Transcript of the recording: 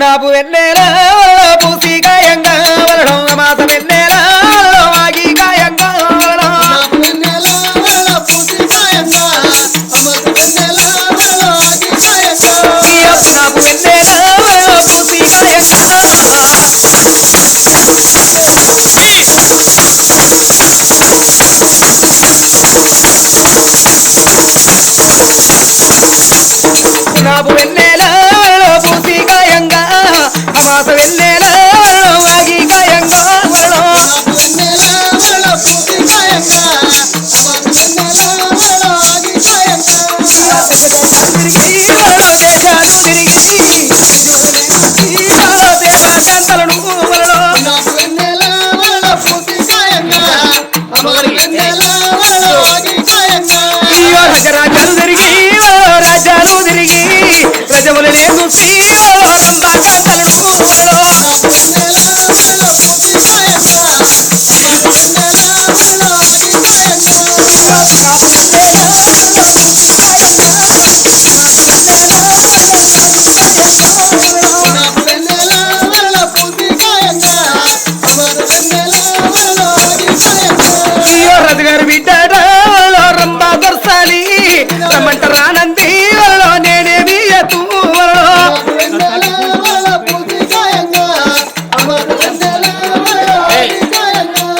పునాపు వెన్నెల పూసి గాయంగా వలడం మాస వెన్నెల ఆగి గాయంగా పునాపు వెన్నెల పూసి గాయంగా పునాపు వెన్నెల పూసి పునాపు వెన్నెల పూసి గాయంగా అమాస వెన్నెల ఆగి గాయంగా పునాపు వెన్నెల పూసి గాయంగా పునాపు వెన్నెల ఆగి గాయంగా దేశాలు తిరిగి దేశాంతలను పునాపు వెన్నెల పూసి గాయంగా పునాపు వెన్నెల ఆగి గాయంగా రాజ్యాలు తిరిగి రాజ్యాలు తిరిగి ప్రజలు చూసి రజగారు బిడ్డాడో రంబా దొరసాలి రమ్మంట రానంది నేనేమి ఎతూ